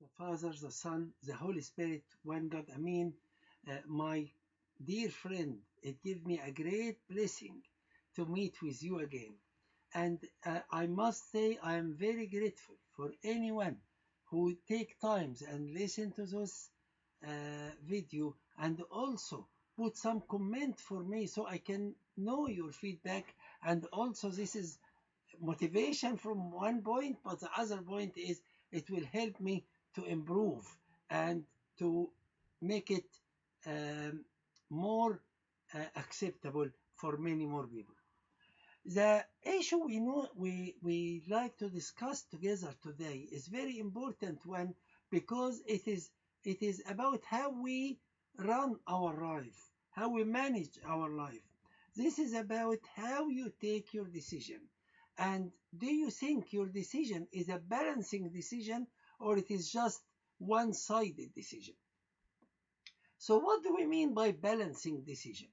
The Father, the Son, the Holy Spirit, one God. Amen. My dear friend, it gives me a great blessing to meet with you again. And I must say I am very grateful for anyone who take times and listen to this video and also put some comment for me so I can know your feedback. And also this is motivation from one point, but the other point is it will help me to improve and to make it more acceptable for many more people. The issue we like to discuss together today is very important one because it is about how we run our life, how we manage our life. This is about how you take your decision. And do you think your decision is a balancing decision or it is just one-sided decision? So what do we mean by balancing decision?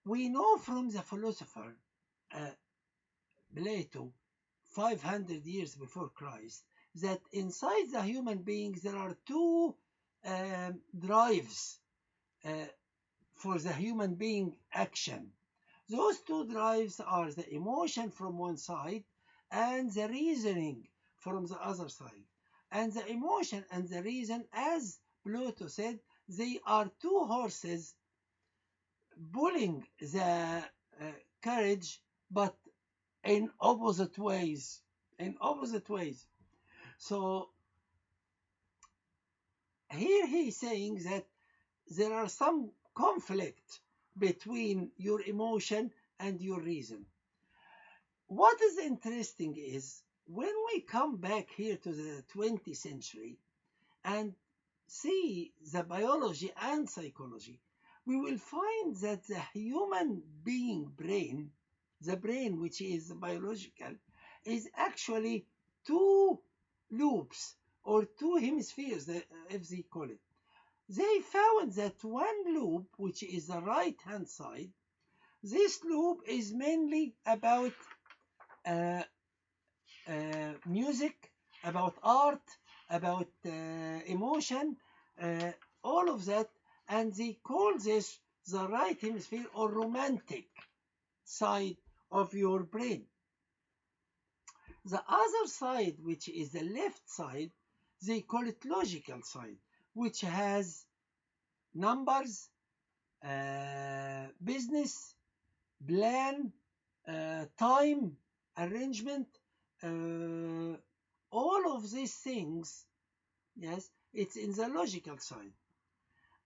We know from the philosopher uh, Plato, 500 years before Christ, that inside the human beings there are two drives uh, for the human being action. Those two drives are the emotion from one side and the reasoning from the other side. And the emotion and the reason, as Plato said, they are two horses pulling the carriage, but in opposite ways. In opposite ways. So here he's saying that there are some conflict between your emotion and your reason. What is interesting is when we come back here to the 20th century and see the biology and psychology, we will find that the human being brain, the brain which is biological, is actually two loops or two hemispheres, if they call it. They found that one loop, which is the right hand side, this loop is mainly about uh, music, about art, about emotion, all of that, and they call this the right hemisphere or romantic side of your brain. The other side, which is the left side, they call it logical side, which has numbers, business, plan, time, arrangement, all of these things, yes, it's in the logical side.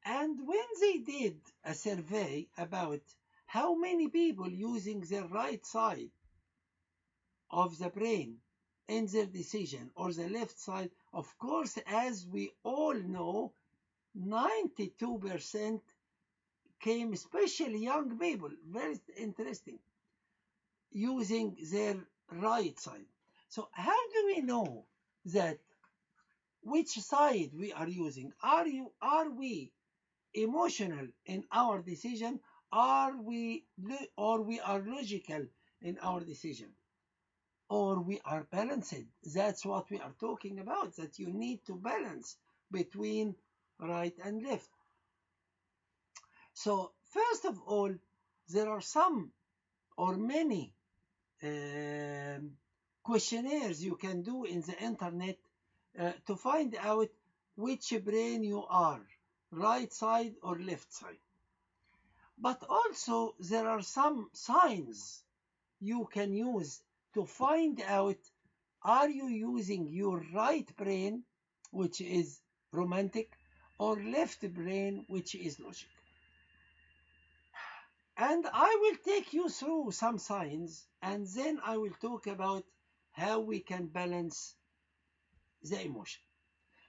And when they did a survey about how many people using the right side of the brain in their decision or the left side, of course, as we all know, 92% came, especially young people, very interesting, using their right side. So how do we know that which side we are using? Are we emotional in our decision? Or we are logical in our decision? Or we are balanced? That's what we are talking about, that you need to balance between right and left. So first of all, there are some or many questionnaires you can do in the internet to find out which brain you are, right side or left side. But also there are some signs you can use to find out, are you using your right brain, which is romantic, or left brain, which is logic. And I will take you through some signs, and then I will talk about how we can balance the emotion.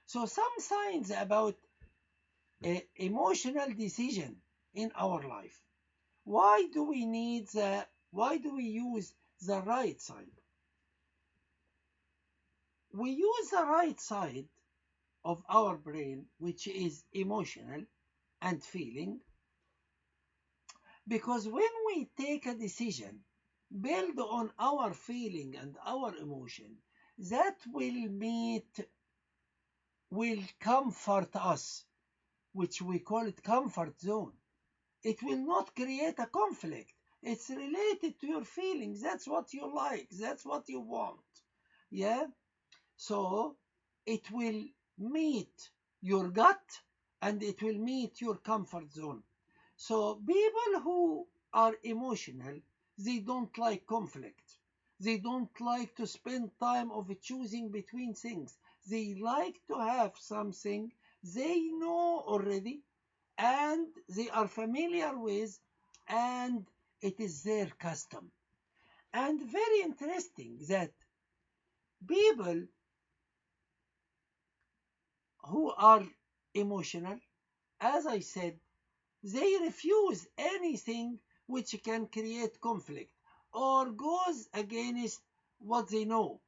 So some signs about emotional decision in our life. Why do we use the right side? We use the right side of our brain, which is emotional and feeling, because when we take a decision build on our feeling and our emotion, that will meet will comfort us, which we call it comfort zone. It will not create a conflict. It's related to your feelings. That's what you like. That's what you want. Yeah? So it will meet your gut and it will meet your comfort zone. So people who are emotional, they don't like conflict. They don't like to spend time of choosing between things. They like to have something they know already and they are familiar with, and it is their custom. And very interesting that people who are emotional, as I said, they refuse anything which can create conflict or goes against what they know.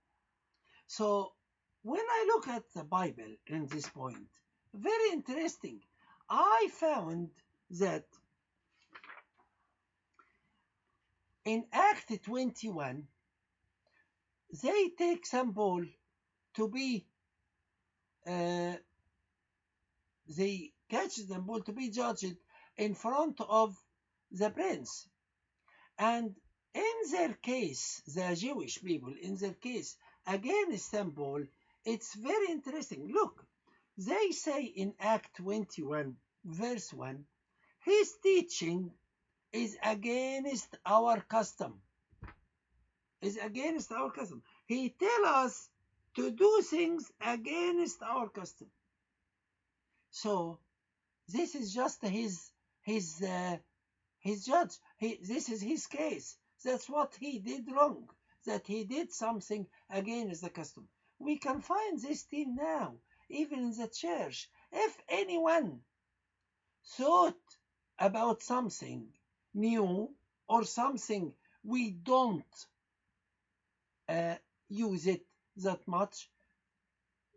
So when I look at the Bible in this point, very interesting, I found that in Act 21, they take some bull to be, uh, they catch them bull to be judged in front of the prince. And in their case, the Jewish people, in their case, against them bull, it's very interesting. Look, they say in Act 21, verse 1, his teaching is against our custom. Is against our custom. He tell us to do things against our custom. So this is just his judge. This is his case. That's what he did wrong. That he did something against the custom. We can find this till now, even in the church. If anyone thought about something new or something we don't use it that much,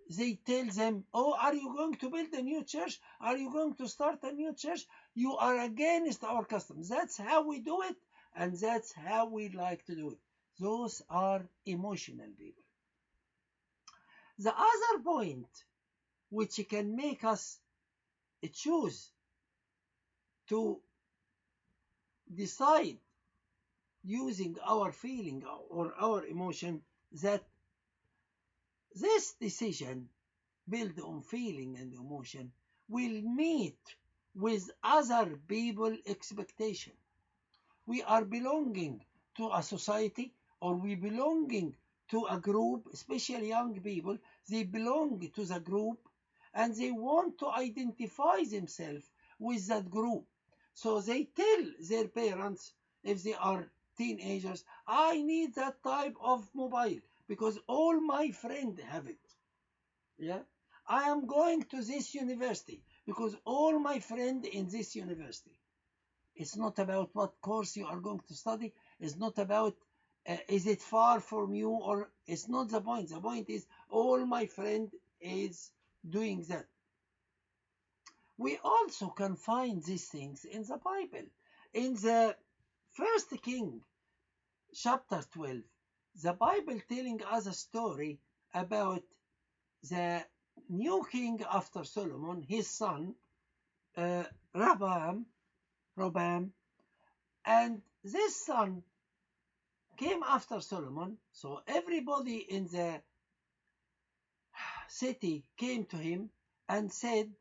they tell them, oh, are you going to build a new church? Are you going to start a new church? You are against our customs. That's how we do it, and that's how we like to do it. Those are emotional people. The other point which can make us choose to decide using our feeling or our emotion, that this decision built on feeling and emotion will meet with other people expectation. We are belonging to a society, or we belonging to a group, especially young people. They belong to the group and they want to identify themselves with that group. So they tell their parents, if they are teenagers, I need that type of mobile because all my friends have it. Yeah, I am going to this university because all my friends in this university. It's not about what course you are going to study. It's not about is it far from you, or it's not the point. The point is all my friend is doing that. We also can find these things in the Bible. In the First King, chapter 12, the Bible telling us a story about the new king after Solomon, his son, uh, Rehoboam, and this son came after Solomon. So everybody in the city came to him and said,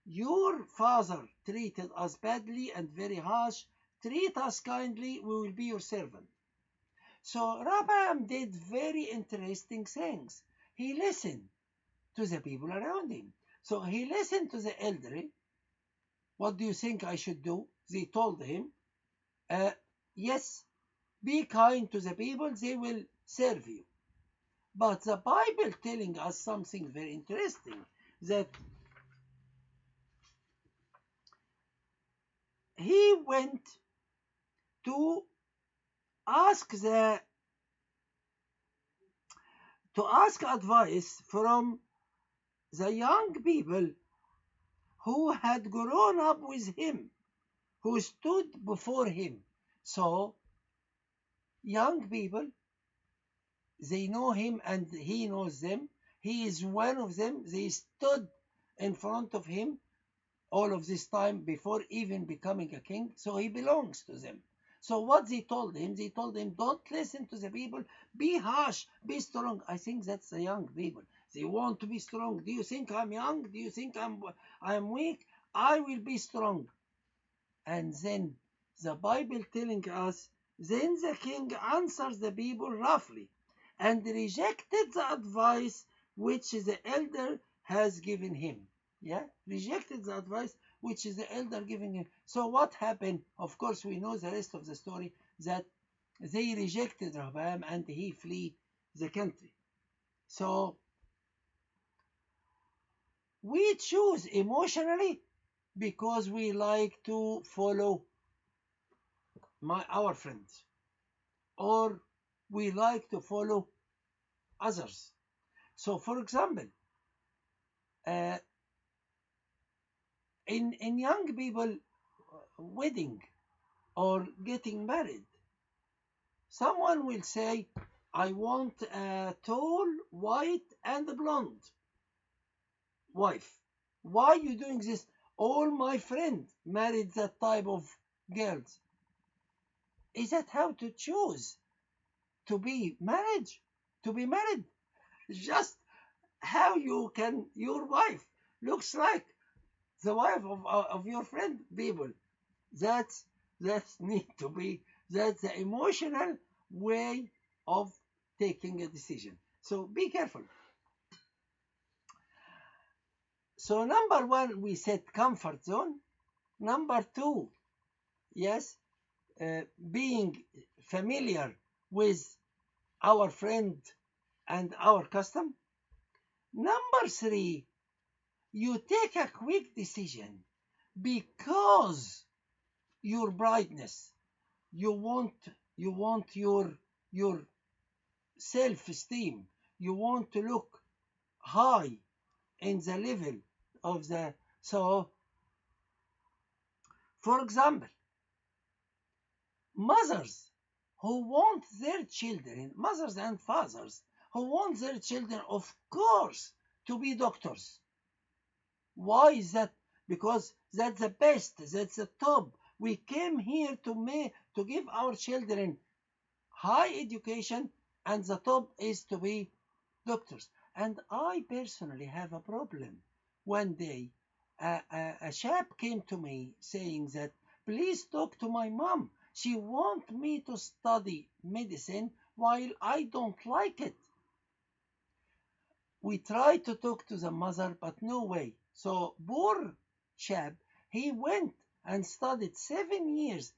your father treated us badly and very harsh. Treat us kindly, we will be your servant. So Rehoboam did very interesting things. He listened to the people around him. So he listened to the elderly. What do you think I should do? They told him, yes, be kind to the people, they will serve you. But the Bible telling us something very interesting, that he went to ask advice from the young people who had grown up with him, who stood before him. So young people, they know him and he knows them. He is one of them. They stood in front of him all of this time before even becoming a king, so he belongs to them. So what they told him, don't listen to the people, be harsh, be strong. I think that's the young people. They want to be strong. Do you think I'm young? Do you think I'm weak? I will be strong. And then the Bible telling us, then the king answers the people roughly and rejected the advice which the elder has given him. Yeah, rejected the advice which is the elder giving him. So what happened? Of course, we know the rest of the story, that they rejected Rehoboam and he flee the country. So we choose emotionally because we like to follow our friends, or we like to follow others. So, for example, uh, in young people wedding or getting married, someone will say, I want a tall, white, and blonde wife. Why are you doing this? All my friends married that type of girls. Is that how to choose to be married? To be married? Just how your wife looks like the wife of your friend, people. That's need to be, that's the emotional way of taking a decision. So be careful. So number one, we said comfort zone. Number two, yes, being familiar with our friend and our custom. Number three, you take a quick decision because your brightness, you want your self-esteem, you want to look high in the level of the. So for example, mothers who want their children, mothers and fathers who want their children, of course, to be doctors. Why is that? Because that's the best, that's the top. We came here to give our children high education, and the top is to be doctors. And I personally have a problem. One day, a chap came to me saying that, please talk to my mom. She wants me to study medicine while I don't like it. We tried to talk to the mother, but no way. So poor chap, he went and studied 7 years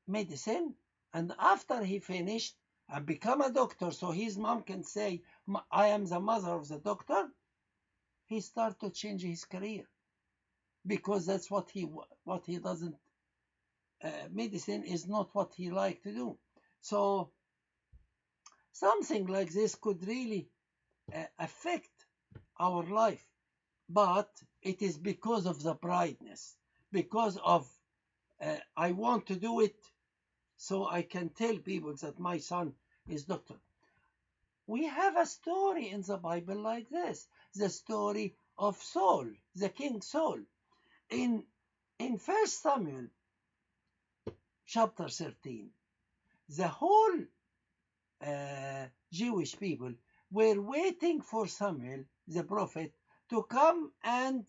medicine, and after he finished and become a doctor, so his mom can say, I am the mother of the doctor, he started to change his career because that's what he doesn't. Medicine is not what he liked to do. So something like this could really affect our life, but it is because of the brightness, because of I want to do it so I can tell people that my son is doctor. We have a story in the Bible like this, the story of Saul, the king Saul. In 1 Samuel chapter 13, the whole Jewish people were waiting for Samuel, the prophet, to come and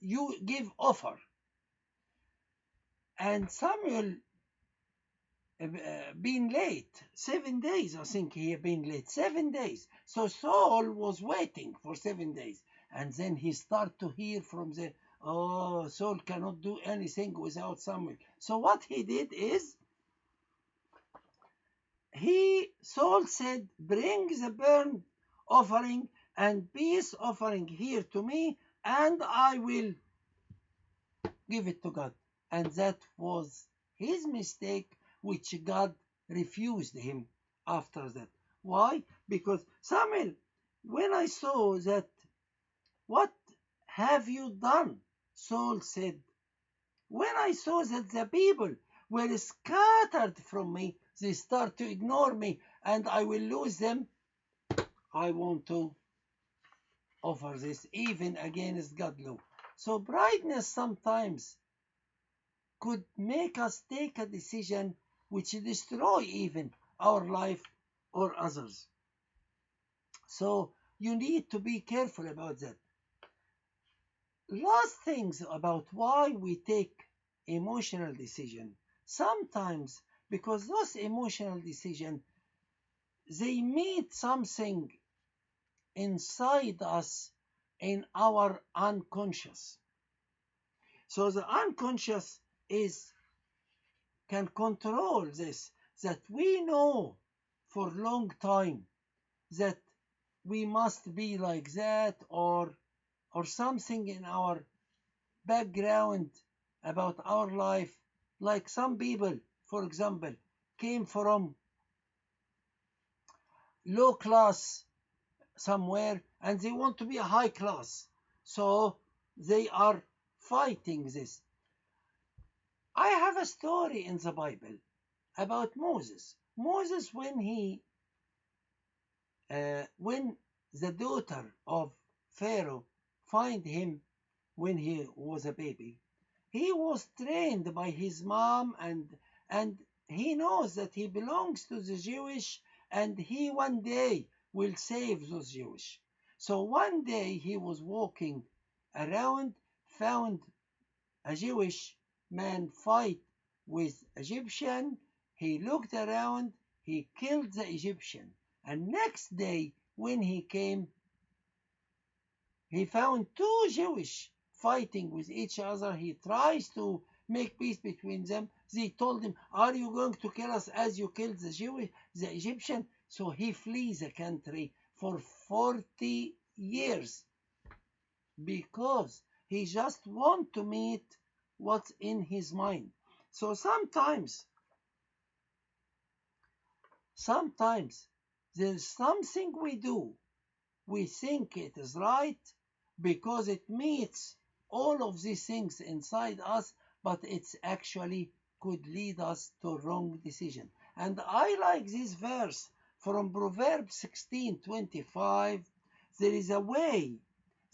you give offer. And Samuel been late 7 days. I think he had been late 7 days. So Saul was waiting for 7 days, and then he started to hear from the, oh, Saul cannot do anything without Samuel. So what he did is, Saul said, bring the burnt offering and peace offering here to me, and I will give it to God. And that was his mistake, which God refused him after that. Why? Because Samuel, when I saw that, what have you done? Saul said, when I saw that the people were scattered from me, they start to ignore me, and I will lose them. I want to offer this even against God law. So brightness sometimes could make us take a decision which destroy even our life or others. So you need to be careful about that. Last things about why we take emotional decision. Sometimes because those emotional decision, they meet something inside us in our unconscious. So the unconscious is can control this, that we know for long time that we must be like that, or something in our background about our life. Like some people, for example, came from low class somewhere and they want to be a high class. So they are fighting this. I have a story in the Bible about Moses. Moses, when the daughter of Pharaoh find him when he was a baby, he was trained by his mom, and he knows that he belongs to the Jewish, and he one day will save those Jewish. So one day he was walking around, found a Jewish man fight with Egyptian. He looked around, he killed the Egyptian. And next day when he came, he found two Jewish fighting with each other. He tries to make peace between them. They told him, "Are you going to kill us as you killed the Egyptian?" So he flees the country for 40 years because he just want to meet what's in his mind. So sometimes there's something we do, we think it is right because it meets all of these things inside us, but it's actually could lead us to wrong decision. And I like this verse from Proverbs 16:25. There is a way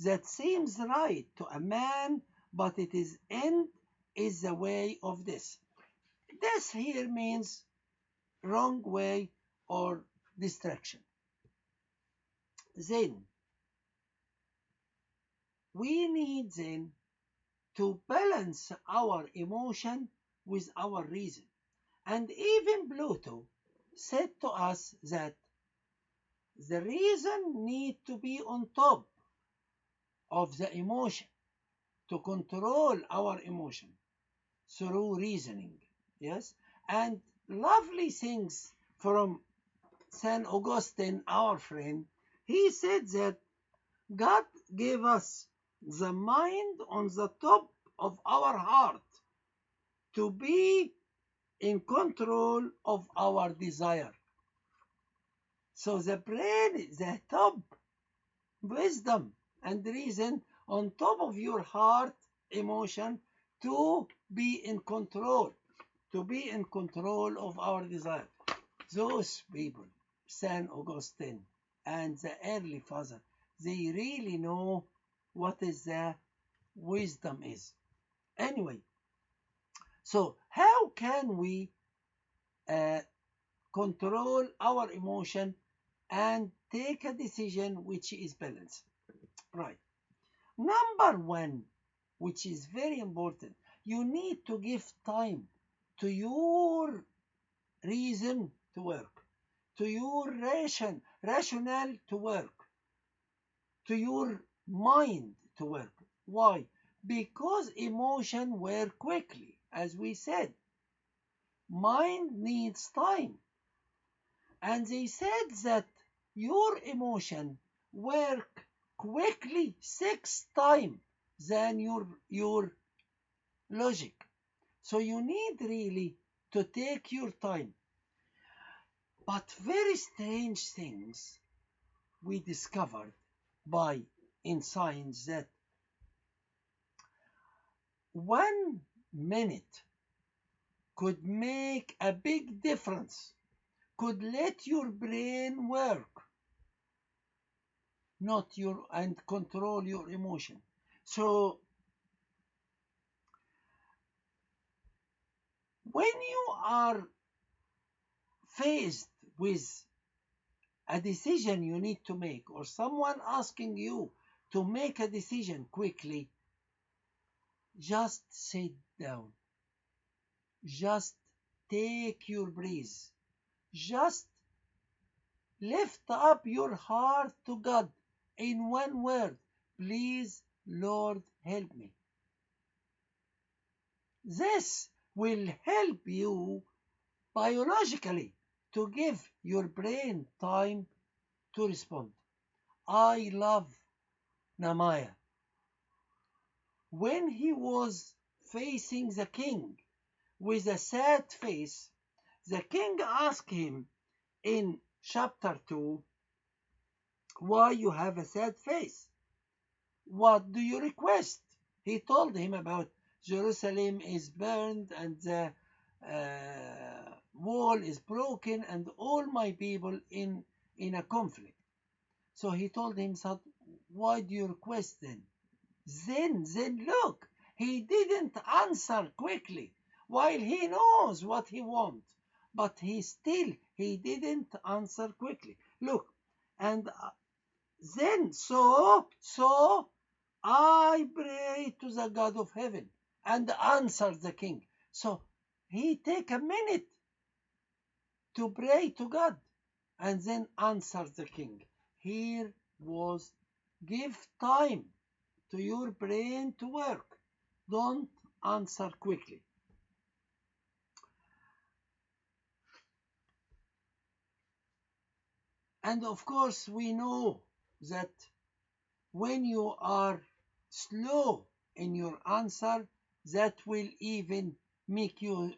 that seems right to a man, but it is end is the way of this. This here means wrong way or distraction. Then we need then to balance our emotion with our reason. And even Pluto said to us that the reason need to be on top of the emotion to control our emotion through reasoning. Yes? And lovely things from St. Augustine, our friend, he said that God gave us the mind on the top of our heart to be in control of our desire. So the brain is the top wisdom and reason on top of your heart emotion to be in control, of our desire. Those people, Saint Augustine and the early father, they really know what is the wisdom is. Anyway, so how can we uh, control our emotion and take a decision which is balanced? Right. Number one, which is very important, you need to give time to your reason to work, to your rationale to work, to your mind to work. Why? Because emotion work quickly, as we said. Mind needs time. And they said that your emotion work quickly 6 times than your logic. So you need really to take your time. But very strange things we discovered by in science that 1 minute could make a big difference, could let your brain work not your, and control your emotion. So when you are faced with a decision you need to make, or someone asking you to make a decision quickly, just sit down. Just take your breath. Just lift up your heart to God in one word. Please, Lord, help me. This will help you biologically to give your brain time to respond. I love Nehemiah. When he was facing the king with a sad face, the king asked him in chapter 2, why you have a sad face? What do you request? He told him about Jerusalem is burned and the wall is broken and all my people in a conflict. So he told him, so why do you request then? Then look, he didn't answer quickly while he knows what he wants, but he didn't answer quickly. Look, and then so I pray to the God of heaven and answer the king. So he take a minute to pray to God and then answer the king. Here was give time to your brain to work. Don't answer quickly. And of course, we know that when you are slow in your answer, that will even make you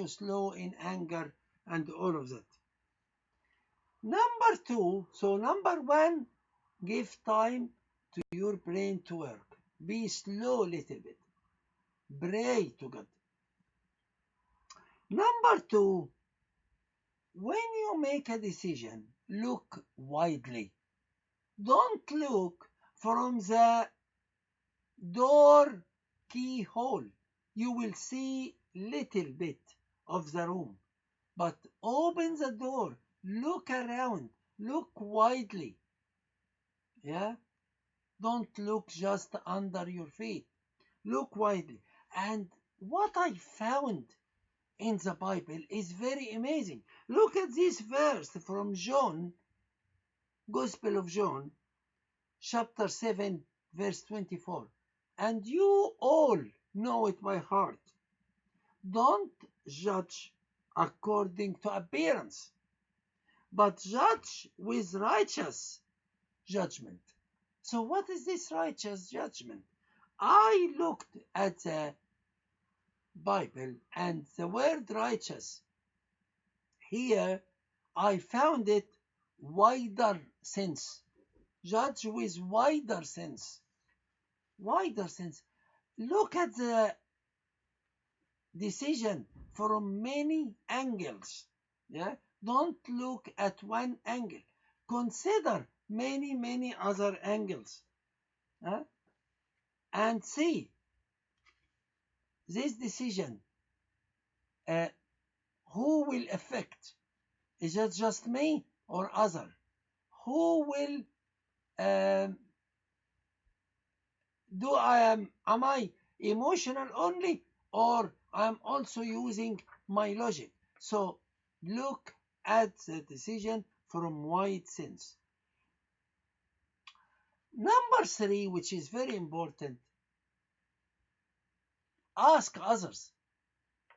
slow in anger and all of that. Number two, so number one, give time to your brain to work. Be slow a little bit. Pray to God. Number two, when you make a decision, look widely. Don't look from the door keyhole. You will see little bit of the room, but open the door, look around, look widely. Yeah, don't look just under your feet, look widely. And what I found in the Bible is very amazing. Look at this verse from John, Gospel of John, chapter 7, verse 24. And you all know it by heart. Don't judge according to appearance, but judge with righteous judgment. So what is this righteous judgment? I looked at the Bible and the word righteous here, I found it wider sense. Judge with wider sense. Wider sense. Look at the decision from many angles. Yeah? Don't look at one angle. Consider many other angles. And see this decision. Who will affect? Is it just me or other? Who will am I emotional only, or I'm also using my logic? So look at the decision from wide sense. Number three, which is very important, ask others.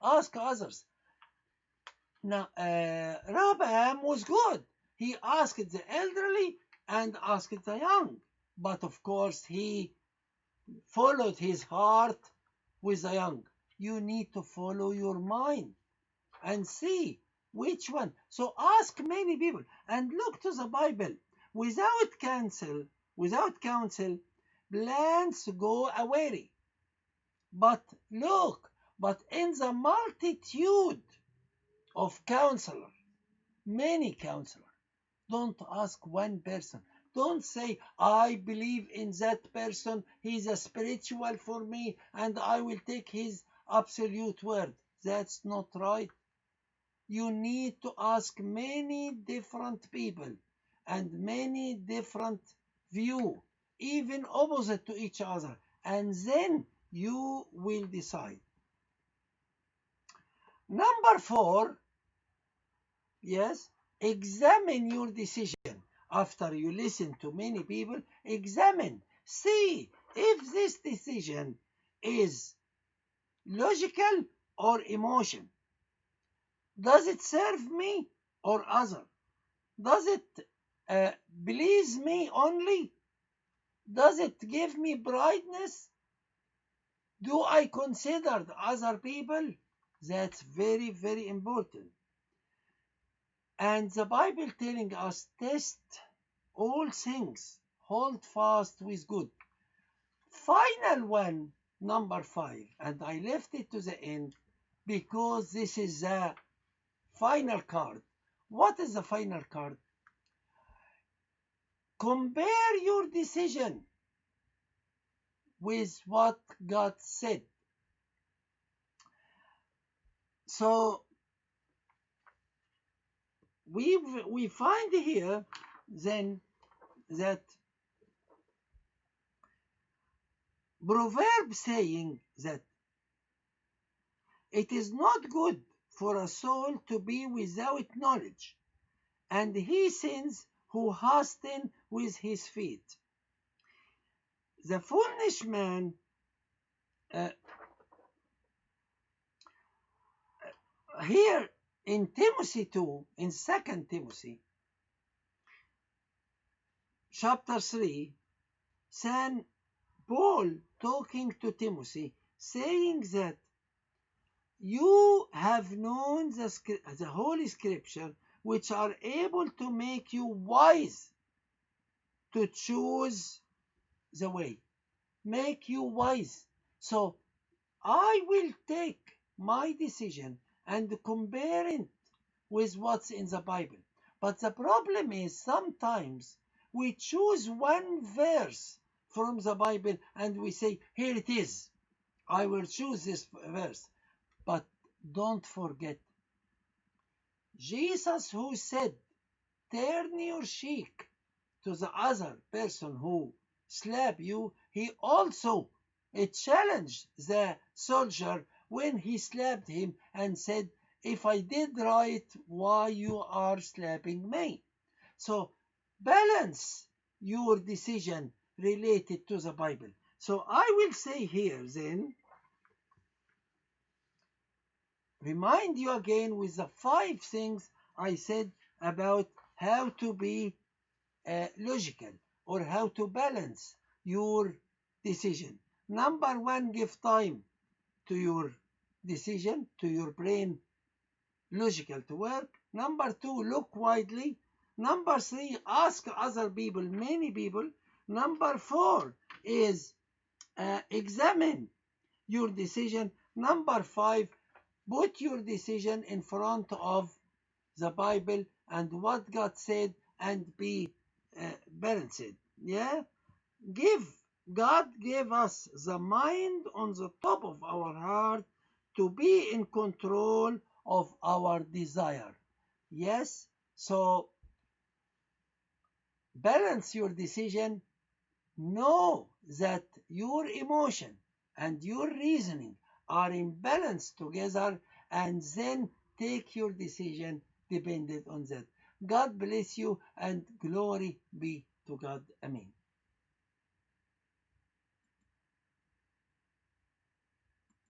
Ask others. Now, Rahab was good. He asked the elderly and asked the young. But of course, he followed his heart with the young. You need to follow your mind and see which one. So ask many people and look to the Bible. Without counsel, plans go awry. But look, but in the multitude of counselors, many counselors, don't ask one person. don't say, I believe in that person, he's a spiritual for me, and I will take his absolute word. That's not right. You need to ask many different people and many different view, even opposite to each other, and then you will decide. Number 4, yes, examine your decision. After you listen to many people, examine, see if this decision is logical or emotion. Does it serve me or other? Does it please me only? Does it give me brightness? Do I consider other people? That's very, very important. And the Bible telling us, test all things, hold fast with good. Final one, number 5, and I left it to the end because this is the final card. What is the final card? Compare your decision with what God said. So we find here then that proverb saying that it is not good for a soul to be without knowledge, and he sins who hasten with his feet. The foolish man uh, here in Timothy 2, in 2 Timothy chapter 3, St. Paul talking to Timothy, saying that you have known the Holy Scripture, which are able to make you wise to choose the way. Make you wise. So I will take my decision and compare it with what's in the Bible. But the problem is sometimes we choose one verse from the Bible and we say, here it is. I will choose this verse. But don't forget, Jesus who said, turn your cheek to the other person who slapped you, he also challenged the soldier when he slapped him and said, if I did right, why you are slapping me? So balance your decision related to the Bible. So I will say here then, remind you again with the 5 things I said about how to be logical or how to balance your decision. Number 1, give time to your decision, to your brain logical to work. Number 2, look widely. Number 3, ask other people, many people. Number 4 is examine your decision. Number 5, put your decision in front of the Bible and what God said and be balanced. Yeah? Give God gave us the mind on the top of our heart to be in control of our desire. Yes? So balance your decision. Know that your emotion and your reasoning are in balance together, and then take your decision dependent on that. God bless you and glory be to God. Amen.